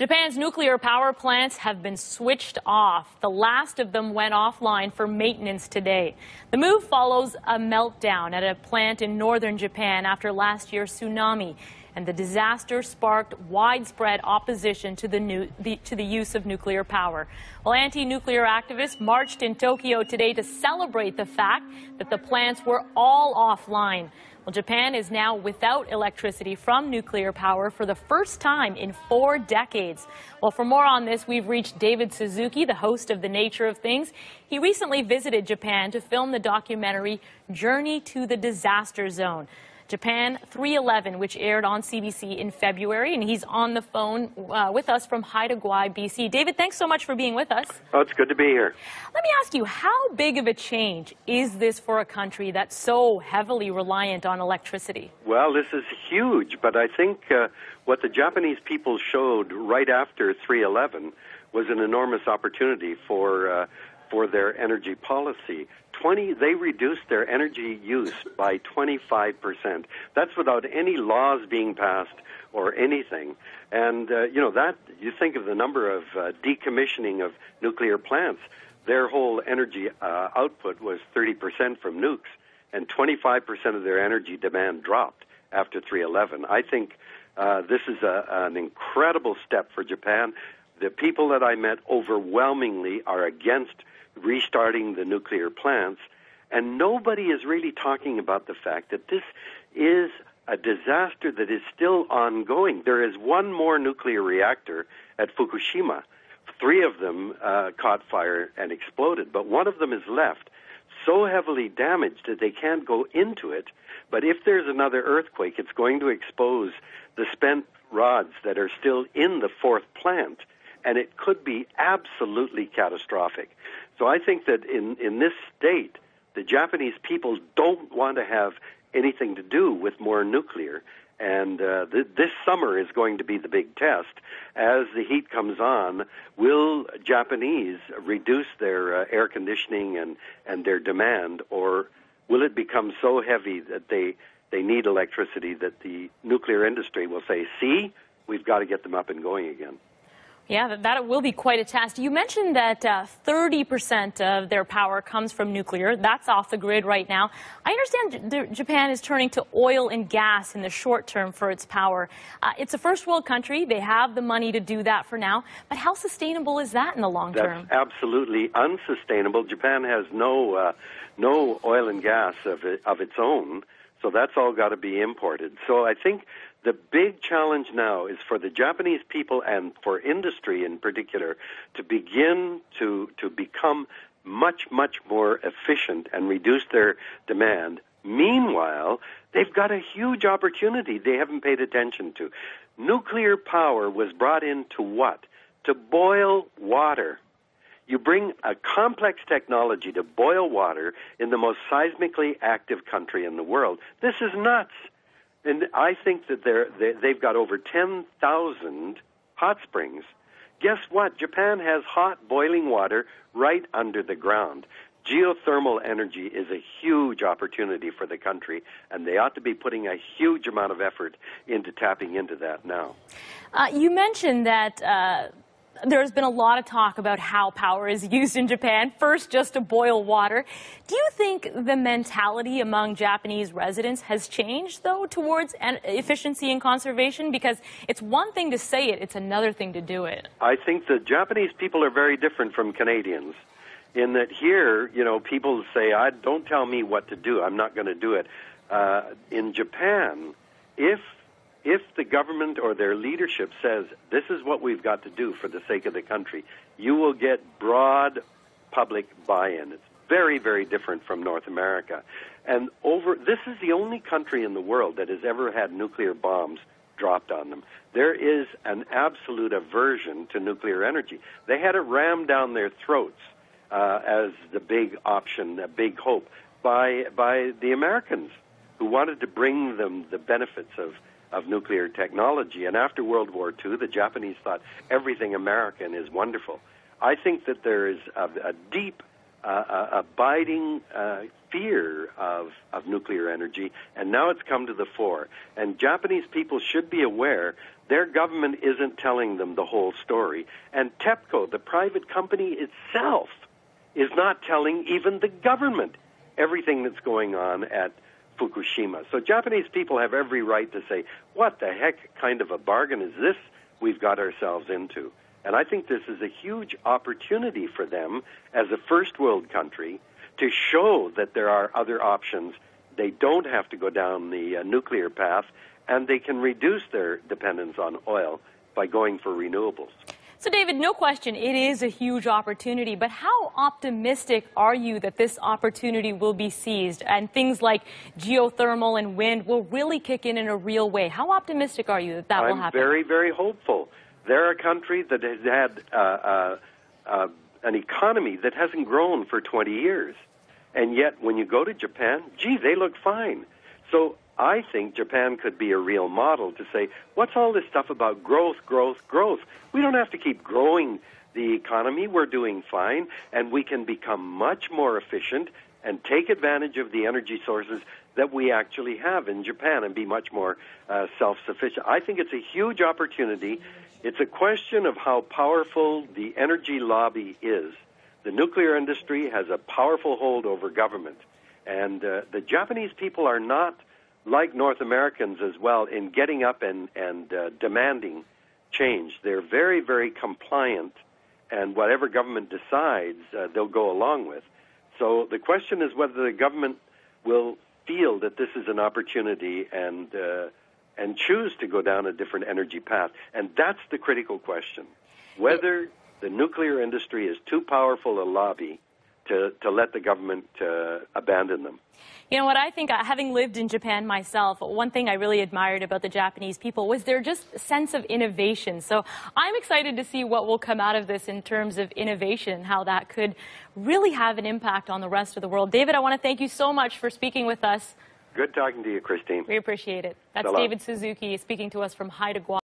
Japan's nuclear power plants have been switched off. The last of them went offline for maintenance today. The move follows a meltdown at a plant in northern Japan after last year's tsunami, and the disaster sparked widespread opposition to the use of nuclear power. Well, anti-nuclear activists marched in Tokyo today to celebrate the fact that the plants were all offline. Well, Japan is now without electricity from nuclear power for the first time in 4 decades. Well, for more on this, we've reached David Suzuki, the host of The Nature of Things. He recently visited Japan to film the documentary Journey to the Disaster Zone, Japan 311, which aired on CBC in February, and he's on the phone with us from Haida Gwaii, BC. David, thanks so much for being with us. Oh, it's good to be here. Let me ask you, how big of a change is this for a country that's so heavily reliant on electricity? Well, this is huge, but I think what the Japanese people showed right after 311 was an enormous opportunity for their energy policy. They reduced their energy use by 25%. That's without any laws being passed or anything. And, you think of the number of decommissioning of nuclear plants. Their whole energy output was 30% from nukes, and 25% of their energy demand dropped after 311. I think this is an incredible step for Japan. The people that I met overwhelmingly are against restarting the nuclear plants, and nobody is really talking about the fact that this is a disaster that is still ongoing. There is one more nuclear reactor at Fukushima. 3 of them caught fire and exploded, but one of them is left, so heavily damaged that they can't go into it. But if there's another earthquake, it's going to expose the spent rods that are still in the 4th plant, and it could be absolutely catastrophic. So I think that in this state, the Japanese people don't want to have anything to do with more nuclear. And this summer is going to be the big test. As the heat comes on, will Japanese reduce their air conditioning and their demand, or will it become so heavy that they need electricity that the nuclear industry will say, see, we've got to get them up and going again? Yeah, that will be quite a test. You mentioned that 30% of their power comes from nuclear. That's off the grid right now. I understand Japan is turning to oil and gas in the short term for its power. It's a first world country. They have the money to do that for now. But how sustainable is that in the long term? That's absolutely unsustainable. Japan has no oil and gas of its own, so that's all got to be imported. So I think the big challenge now is for the Japanese people and for industry in particular to begin to become much, much more efficient and reduce their demand. Meanwhile, they've got a huge opportunity they haven't paid attention to. Nuclear power was brought in to what? To boil water. You bring a complex technology to boil water in the most seismically active country in the world. This is nuts. And I think that they've got over 10,000 hot springs. Guess what? Japan has hot boiling water right under the ground. Geothermal energy is a huge opportunity for the country, and they ought to be putting a huge amount of effort into tapping into that now. You mentioned that there's been a lot of talk about how power is used in Japan, first just to boil water. Do you think the mentality among Japanese residents has changed, though, towards efficiency and conservation? Because it's one thing to say it, it's another thing to do it. I think the Japanese people are very different from Canadians in that here, people say, don't tell me what to do, I'm not going to do it. In Japan, if the government or their leadership says, this is what we've got to do for the sake of the country, you will get broad public buy-in. It's very, very different from North America. And this is the only country in the world that has ever had nuclear bombs dropped on them. There is an absolute aversion to nuclear energy. They had it rammed down their throats as the big option, a big hope, by the Americans who wanted to bring them the benefits of nuclear technology. And after World War II, the Japanese thought everything American is wonderful. I think that there is a deep abiding fear of nuclear energy, and now it's come to the fore. And Japanese people should be aware their government isn't telling them the whole story. And TEPCO, the private company itself, is not telling even the government everything that's going on at Fukushima. So Japanese people have every right to say, what the heck kind of a bargain is this we've got ourselves into? And I think this is a huge opportunity for them as a first world country to show that there are other options. They don't have to go down the nuclear path, and they can reduce their dependence on oil by going for renewables. So, David, no question, it is a huge opportunity, but how optimistic are you that this opportunity will be seized and things like geothermal and wind will really kick in a real way? How optimistic are you that that will happen? I'm very, very hopeful. They're a country that has had an economy that hasn't grown for 20 years. And yet, when you go to Japan, gee, they look fine. So I think Japan could be a real model to say, what's all this stuff about growth, growth, growth? We don't have to keep growing the economy. We're doing fine, and we can become much more efficient and take advantage of the energy sources that we actually have in Japan and be much more self-sufficient. I think it's a huge opportunity. It's a question of how powerful the energy lobby is. The nuclear industry has a powerful hold over government. And the Japanese people are not like North Americans as well in getting up and demanding change. They're very, very compliant, and whatever government decides, they'll go along with. So the question is whether the government will feel that this is an opportunity and choose to go down a different energy path. And that's the critical question, whether the nuclear industry is too powerful a lobby to let the government abandon them. You know what, I think, having lived in Japan myself, one thing I really admired about the Japanese people was their just sense of innovation. So I'm excited to see what will come out of this in terms of innovation, how that could really have an impact on the rest of the world. David, I want to thank you so much for speaking with us. Good talking to you, Christine. We appreciate it. That's So long. David Suzuki speaking to us from Haida, Guatemala.